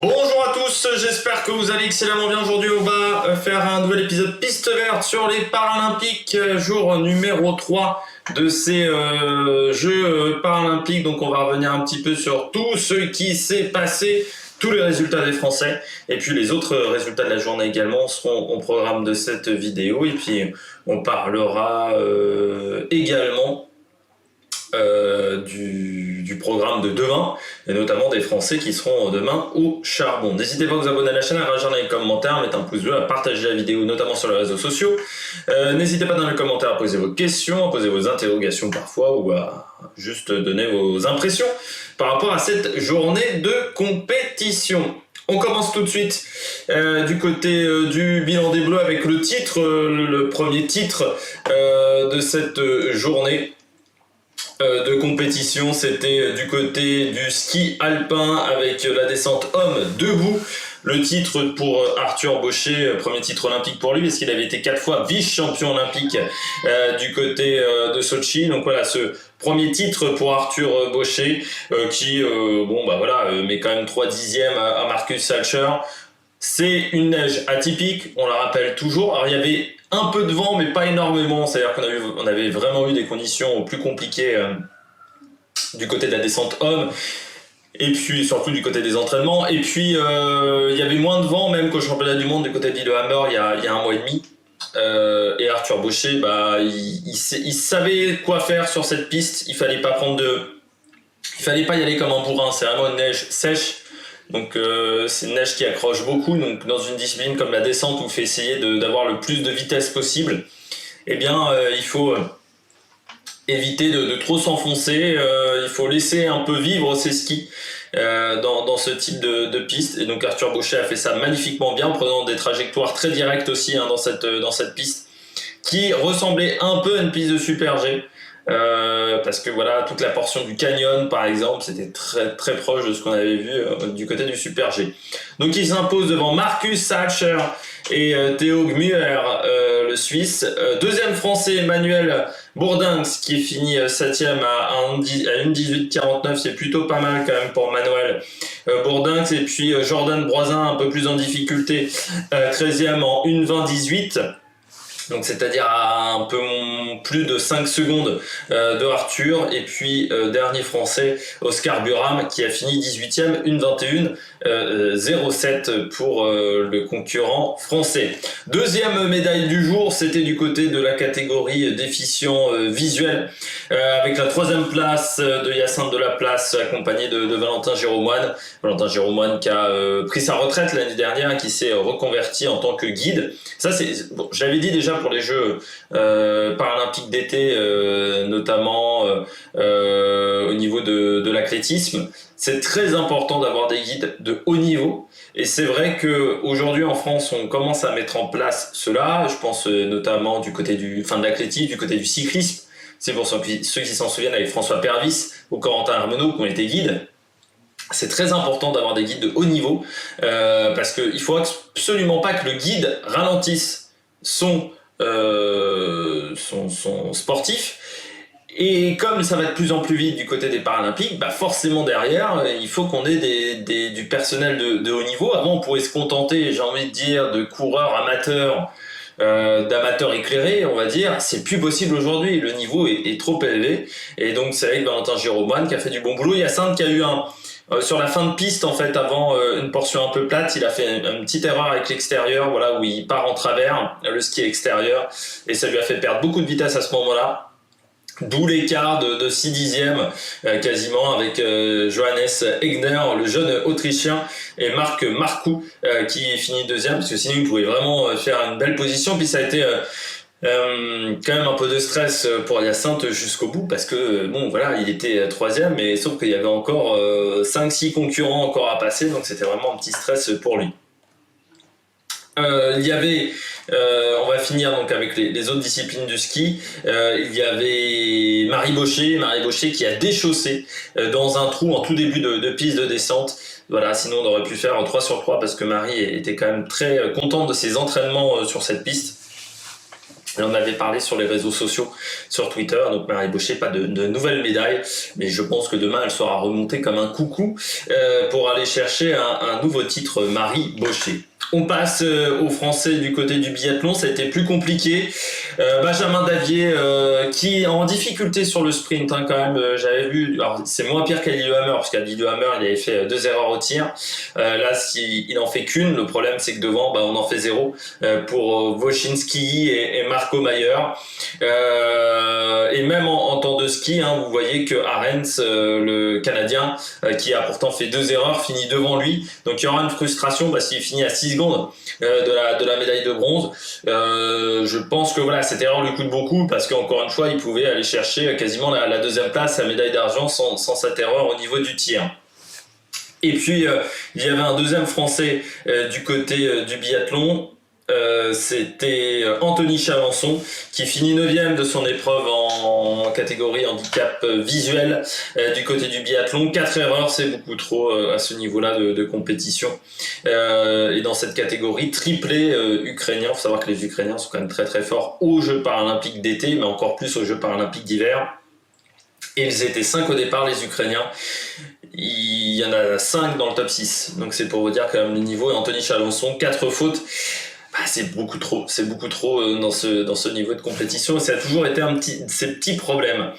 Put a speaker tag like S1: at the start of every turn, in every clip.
S1: Bonjour à tous, j'espère que vous allez excellemment bien. Aujourd'hui on va faire un nouvel épisode piste verte sur les Paralympiques, jour numéro 3 de ces Jeux Paralympiques. Donc on va revenir un petit peu sur tout ce qui s'est passé, tous les résultats des Français et puis les autres résultats de la journée également seront au programme de cette vidéo. Et puis on parlera également du programme de demain, et notamment des Français qui seront demain au charbon. N'hésitez pas à vous abonner à la chaîne, à réagir dans les commentaires, à mettre un pouce bleu, à partager la vidéo, notamment sur les réseaux sociaux. N'hésitez pas dans les commentaires à poser vos questions, à poser vos interrogations parfois, ou à juste donner vos impressions par rapport à cette journée de compétition. On commence tout de suite du côté du bilan des Bleus avec le titre, le premier titre de cette journée de compétition. C'était du côté du ski alpin avec la descente homme debout. Le titre pour Arthur Bauchet, premier titre olympique pour lui, parce qu'il avait été 4 fois vice-champion olympique du côté de Sochi. Donc voilà, ce premier titre pour Arthur Bauchet qui met quand même 3 dixièmes à Marcus Salcher. C'est une neige atypique, on la rappelle toujours. Alors il y avait un peu de vent, mais pas énormément. C'est-à-dire qu'on avait vraiment eu des conditions plus compliquées du côté de la descente homme, et puis surtout du côté des entraînements. Et puis il y avait moins de vent même qu'au championnat du monde du côté de Lillehammer il y a un mois et demi. Et Arthur Bauchet, il savait quoi faire sur cette piste. Il fallait pas y aller comme un bourrin. C'est vraiment une neige sèche. Donc c'est une neige qui accroche beaucoup. Donc dans une discipline comme la descente où il faut essayer d'avoir le plus de vitesse possible, eh bien il faut éviter de trop s'enfoncer. Il faut laisser un peu vivre ses skis dans ce type de piste. Et donc Arthur Bauchet a fait ça magnifiquement bien, en prenant des trajectoires très directes aussi dans cette piste qui ressemblait un peu à une piste de Super G. Parce que voilà, toute la portion du canyon par exemple, c'était très très proche de ce qu'on avait vu du côté du Super G. Donc il s'impose devant Marcus Salcher et Theo Gmuller, le Suisse. Deuxième français, Emmanuel Bourdinx, qui est fini 7ème à 1,18,49. C'est plutôt pas mal quand même pour Manuel Bourdinx. Et puis Jordan Broisin, un peu plus en difficulté, 13ème en 1,20,18. Donc c'est-à-dire à un peu plus de 5 secondes de Arthur. Et puis dernier français, Oscar Buram, qui a fini 18ème, 1,21,07 pour le concurrent français. Deuxième médaille du jour, c'était du côté de la catégorie déficient visuel, avec la 3e place de Hyacinthe Delaplace, accompagné de Valentin Giromoine. Valentin Giromoine qui a pris sa retraite l'année dernière et qui s'est reconverti en tant que guide. Ça, c'est bon, je l'avais dit déjà pour les Jeux paralympiques d'été, notamment au niveau de l'athlétisme. C'est très important d'avoir des guides de haut niveau. Et c'est vrai qu'aujourd'hui en France, on commence à mettre en place cela. Je pense notamment de l'athlétisme, du côté du cyclisme. C'est pour ceux qui s'en souviennent, avec François Pervis ou Corentin Armenot qui ont été guides. C'est très important d'avoir des guides de haut niveau parce qu'il ne faut absolument pas que le guide ralentisse son sportif. Et comme ça va de plus en plus vite du côté des Paralympiques, forcément derrière, il faut qu'on ait du personnel de haut niveau. Avant, on pourrait se contenter, j'ai envie de dire, de coureurs amateurs, d'amateurs éclairés, on va dire. C'est plus possible aujourd'hui, le niveau est trop élevé. Et donc c'est avec Valentin Giromoine qui a fait du bon boulot. Il y a Sainte qui a eu sur la fin de piste, en fait, avant une portion un peu plate, il a fait une petite erreur avec l'extérieur, voilà, où il part en travers, le ski extérieur, et ça lui a fait perdre beaucoup de vitesse à ce moment-là. D'où l'écart de 6 dixièmes quasiment avec Johannes Egner, le jeune Autrichien, et Marc Marcoux qui finit 2e, parce que sinon il pouvait vraiment faire une belle position. Puis ça a été quand même un peu de stress pour Hyacinthe jusqu'au bout, parce que il était 3e, mais sauf qu'il y avait encore 5-6 concurrents encore à passer, donc c'était vraiment un petit stress pour lui. Il y avait, on va finir donc avec les autres disciplines du ski. Il y avait Marie Bauchet qui a déchaussé dans un trou en tout début de piste de descente. Voilà, sinon on aurait pu faire 3 sur 3 parce que Marie était quand même très contente de ses entraînements sur cette piste. Elle en avait parlé sur les réseaux sociaux, sur Twitter. Donc Marie Bochet, pas de nouvelle médaille, mais je pense que demain elle sera remontée comme un coucou pour aller chercher un nouveau titre Marie Bochet. On passe aux Français du côté du biathlon, ça a été plus compliqué. Benjamin Davier qui est en difficulté sur le sprint quand même. J'avais vu, alors c'est moins pire qu'à Lillehammer parce qu'à Lillehammer il avait fait 2 erreurs au tir. Là il en fait qu'une. Le problème c'est que devant on en fait 0 pour Wojcinski et Marco Mayer. Et même en temps de ski, vous voyez que Arens, le Canadien, qui a pourtant fait 2 erreurs, finit devant lui. Donc il y aura une frustration parce qu'il finit à 6 secondes de la médaille de bronze. Je pense que voilà, cette erreur lui coûte beaucoup parce qu'encore une fois, il pouvait aller chercher quasiment la 2e place, la médaille d'argent sans cette erreur au niveau du tir. Et puis il y avait un 2e Français du côté du biathlon. C'était Anthony Chalençon qui finit 9e de son épreuve en catégorie handicap visuel du côté du biathlon. 4 erreurs, c'est beaucoup trop à ce niveau-là de compétition. Et dans cette catégorie, triplé ukrainien. Il faut savoir que les Ukrainiens sont quand même très très forts aux Jeux paralympiques d'été, mais encore plus aux Jeux paralympiques d'hiver. Et ils étaient 5 au départ, les Ukrainiens. Il y en a 5 dans le top 6. Donc c'est pour vous dire quand même le niveau. Et Anthony Chalençon, 4 fautes. C'est beaucoup trop dans ce niveau de compétition et ça a toujours été ces petits problèmes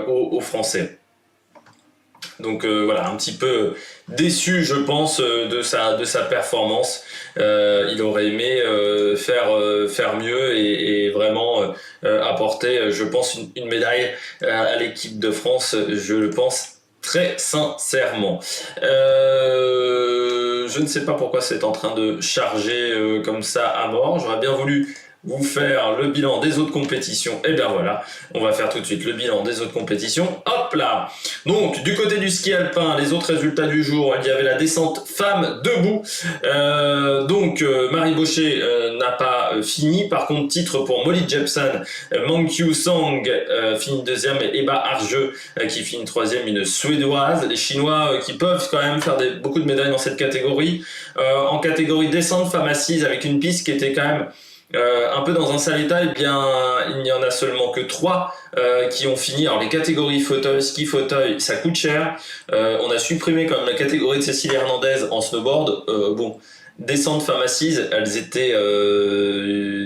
S1: aux Français. Donc voilà, un petit peu déçu je pense de sa performance. Il aurait aimé faire mieux et vraiment apporter je pense une médaille à l'équipe de France, je le pense très sincèrement. Je ne sais pas pourquoi c'est en train de charger comme ça à mort. J'aurais bien voulu vous faire le bilan des autres compétitions. Et bien voilà, on va faire tout de suite le bilan des autres compétitions. Hop là! Donc, du côté du ski alpin, les autres résultats du jour, il y avait la descente femme debout. Marie Bochet n'a pas fini. Par contre, titre pour Molly Jepsen, Mankyu Song finit 2e et Eba Arjeux qui finit 3e, une Suédoise. Les Chinois qui peuvent quand même faire beaucoup de médailles dans cette catégorie. En catégorie descente femme assise avec une piste qui était quand même un peu dans un sale état, et bien il n'y en a seulement que 3 qui ont fini. Alors les catégories fauteuil, ski fauteuil, ça coûte cher. On a supprimé quand même la catégorie de Cécile Hernandez en snowboard. Descente femme assise, elles étaient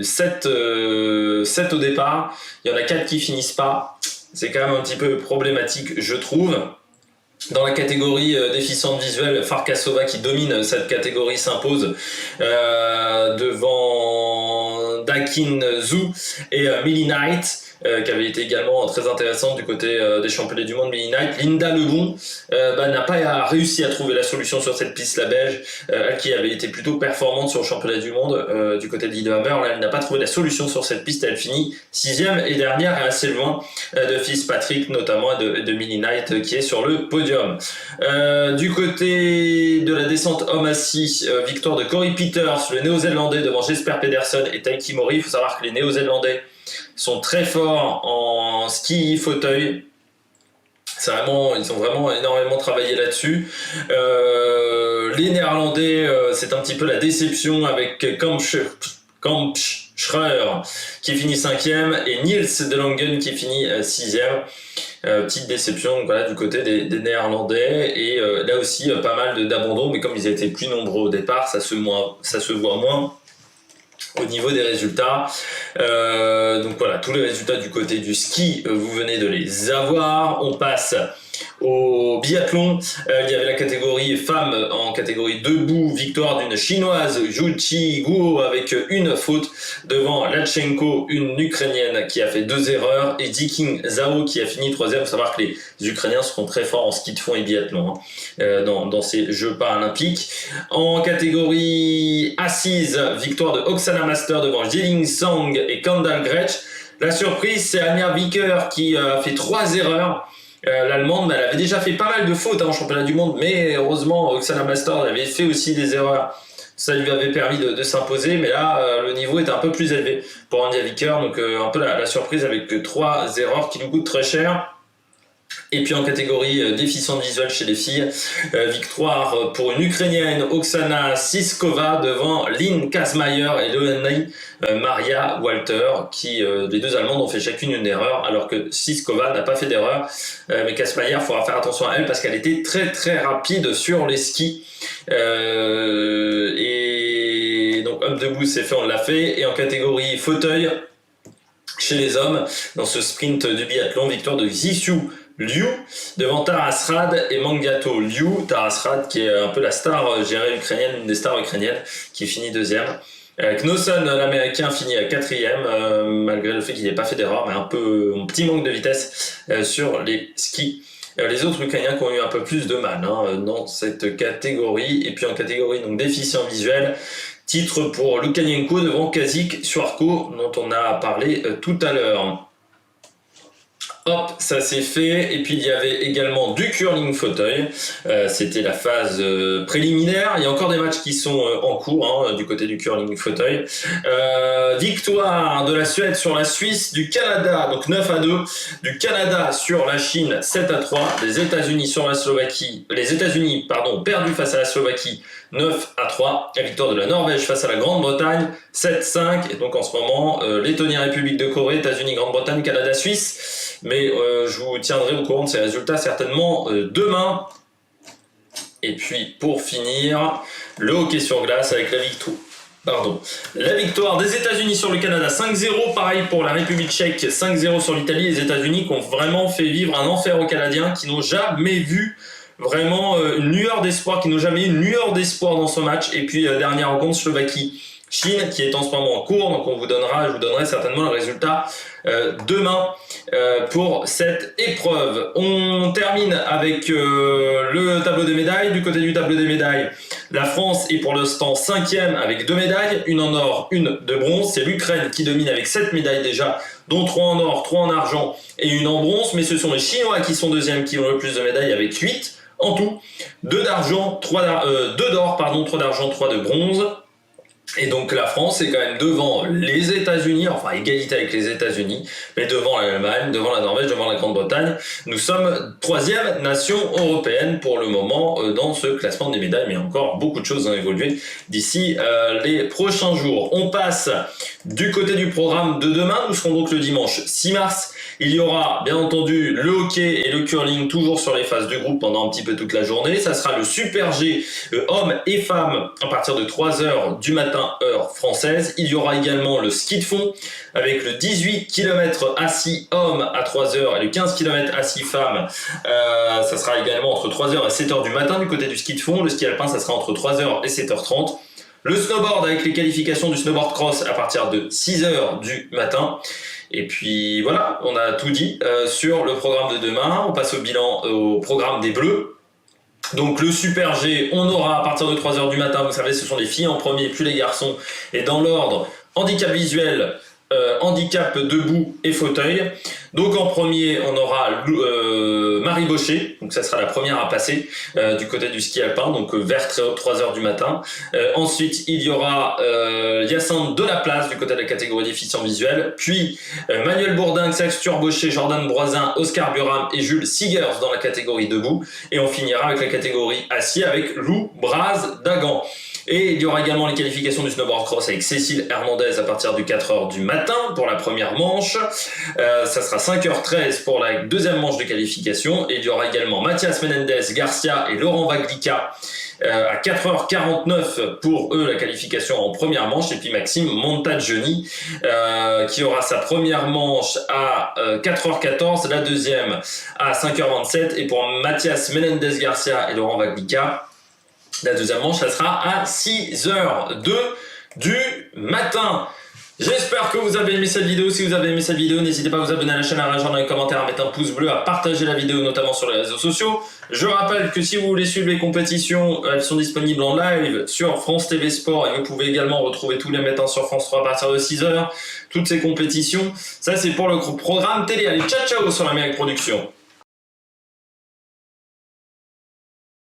S1: 7 au départ. Il y en a 4 qui finissent pas. C'est quand même un petit peu problématique, je trouve. Dans la catégorie déficiente visuelle, Farkasova qui domine cette catégorie s'impose devant Dakin Zhu et Millie Knight. Qui avait été également très intéressante du côté des championnats du monde Millie Knight. Linda Lebon n'a pas réussi à trouver la solution sur cette piste, la belge, elle qui avait été plutôt performante sur le championnat du monde du côté de Lillehammer. Là, elle n'a pas trouvé la solution sur cette piste, elle finit 6e et dernière et assez loin de Fitzpatrick notamment et de Millie Knight qui est sur le podium. Du côté de la descente homme assis, victoire de Corey Peters, le néo-zélandais devant Jesper Pedersen et Taiki Mori. Il faut savoir que les néo-zélandais sont très forts en ski fauteuil. Ils ont vraiment énormément travaillé là-dessus. Les Néerlandais, c'est un petit peu la déception avec Kampschreur qui finit 5e et Niels de Langen qui finit 6e. Petite déception du côté des Néerlandais et là aussi pas mal d'abandon, mais comme ils étaient plus nombreux au départ, ça se voit moins au niveau des résultats. Donc voilà, tous les résultats du côté du ski, vous venez de les avoir. On passe au biathlon. Il y avait la catégorie femmes en catégorie debout, victoire d'une chinoise Juchi Guo avec une faute devant Lachenko, une ukrainienne qui a fait 2 erreurs, et Diking Zhao qui a fini 3e. Il faut savoir que les Ukrainiens seront très forts en ski de fond et biathlon dans ces Jeux paralympiques. En catégorie assise, victoire de Oksana Master devant Jiling Sang et Kendall Gretsch. La surprise, c'est Anja Vicker qui a fait 3 erreurs. L'Allemande, elle avait déjà fait pas mal de fautes en championnat du monde, mais heureusement Oksana Master avait fait aussi des erreurs. Ça lui avait permis de s'imposer, mais là le niveau est un peu plus élevé pour Anja Vicker, donc un peu la surprise avec 3 erreurs qui nous coûtent très cher. Et puis en catégorie déficiente visuelle chez les filles, victoire pour une Ukrainienne, Oksana Siskova, devant Lynn Kazmayer et Leonie Maria Walter, qui les deux Allemandes ont fait chacune une erreur, alors que Siskova n'a pas fait d'erreur. Mais Kazmayer, il faudra faire attention à elle parce qu'elle était très très rapide sur les skis. Et donc homme debout, c'est fait, on l'a fait. Et en catégorie fauteuil, chez les hommes, dans ce sprint du biathlon, victoire de Zizou Liu devant Taras Rad et Mangato Liu. Taras Rad qui est un peu la star ukrainienne, une des stars ukrainiennes, qui finit deuxième. Knowson, l'américain, finit à quatrième, malgré le fait qu'il n'ait pas fait d'erreur, mais un petit manque de vitesse sur les skis. Les autres Ukrainiens qui ont eu un peu plus de mal dans cette catégorie. Et puis en catégorie donc déficient visuel, titre pour Lukyanenko devant Kazik Suarko, dont on a parlé tout à l'heure. Hop, ça c'est fait. Et puis il y avait également du curling fauteuil. C'était la phase préliminaire. Il y a encore des matchs qui sont en cours du côté du curling fauteuil. Victoire de la Suède sur la Suisse, du Canada, donc 9-2, du Canada sur la Chine, 7-3, des États-Unis sur la Slovaquie. Les États-Unis, perdus face à la Slovaquie, 9-3. La victoire de la Norvège face à la Grande-Bretagne, 7-5. Et donc en ce moment, Lettonie, République de Corée, États-Unis, Grande-Bretagne, Canada, Suisse. Mais je vous tiendrai au courant de ces résultats certainement demain. Et puis pour finir, le hockey sur glace avec la victoire des États-Unis sur le Canada 5-0, pareil pour la République tchèque 5-0 sur l'Italie. Les États-Unis qui ont vraiment fait vivre un enfer aux Canadiens, qui n'ont jamais vu vraiment une lueur d'espoir, qui n'ont jamais eu une lueur d'espoir dans ce match. Et puis dernière rencontre, Slovaquie-Chine, qui est en ce moment en cours, donc je vous donnerai certainement le résultat demain pour cette épreuve. On termine avec le tableau des médailles. Du côté du tableau des médailles, la France est pour l'instant 5e avec 2 médailles, une en or, une de bronze. C'est l'Ukraine qui domine avec 7 médailles déjà, dont 3 en or, 3 en argent et une en bronze. Mais ce sont les Chinois qui sont deuxièmes, qui ont le plus de médailles avec 8 en tout. 2 d'or, 3 d'argent, 3 de bronze. Et donc la France est quand même devant les États-Unis, enfin égalité avec les États-Unis, mais devant l'Allemagne, devant la Norvège, devant la Grande-Bretagne. Nous sommes 3e nation européenne pour le moment dans ce classement des médailles, mais encore beaucoup de choses ont évolué d'ici les prochains jours. On passe du côté du programme de demain. Nous serons donc le dimanche 6 mars. Il y aura bien entendu le hockey et le curling toujours sur les phases du groupe pendant un petit peu toute la journée. Ça sera le Super G hommes et femmes à partir de 3h du matin heure française. Il y aura également le ski de fond avec le 18 km assis hommes à 3h et le 15 km assis femmes. Ça sera également entre 3h et 7h du matin du côté du ski de fond. Le ski alpin, ça sera entre 3h et 7h30. Le snowboard avec les qualifications du snowboard cross à partir de 6h du matin. Et puis voilà, on a tout dit sur le programme de demain. On passe au programme des Bleus. Donc le Super G, on aura à partir de 3h du matin, vous savez, ce sont les filles en premier, puis les garçons. Et dans l'ordre, handicap visuel, handicap debout et fauteuil. Donc en premier, on aura Marie Baucher, donc ça sera la première à passer du côté du ski alpin, donc vers 3h du matin. Ensuite, il y aura Hyacinthe Delaplace du côté de la catégorie déficient visuel, puis Manuel Bourdin, Sax Turbaucher, Jordan Broisin, Oscar Buram et Jules Sigers dans la catégorie debout. Et on finira avec la catégorie acier avec Lou Braz Dagan. Et il y aura également les qualifications du snowboard cross avec Cécile Hernandez à partir du 4h du matin pour la première manche. Ça sera 5h13 pour la deuxième manche de qualification. Et il y aura également Mathias Menendez Garcia et Laurent Vaglica à 4h49 pour eux la qualification en première manche. Et puis Maxime Montagioni qui aura sa première manche à 4h14, la deuxième à 5h27. Et pour Mathias Menendez Garcia et Laurent Vaglica, la deuxième manche, ça sera à 6h02 du matin. J'espère que vous avez aimé cette vidéo. Si vous avez aimé cette vidéo, n'hésitez pas à vous abonner à la chaîne, à réagir dans les commentaires, à mettre un pouce bleu, à partager la vidéo, notamment sur les réseaux sociaux. Je rappelle que si vous voulez suivre les compétitions, elles sont disponibles en live sur France TV Sport et vous pouvez également retrouver tous les matins sur France 3 à partir de 6h. Toutes ces compétitions, ça c'est pour le programme télé. Allez, ciao ciao sur l'Amérique Production.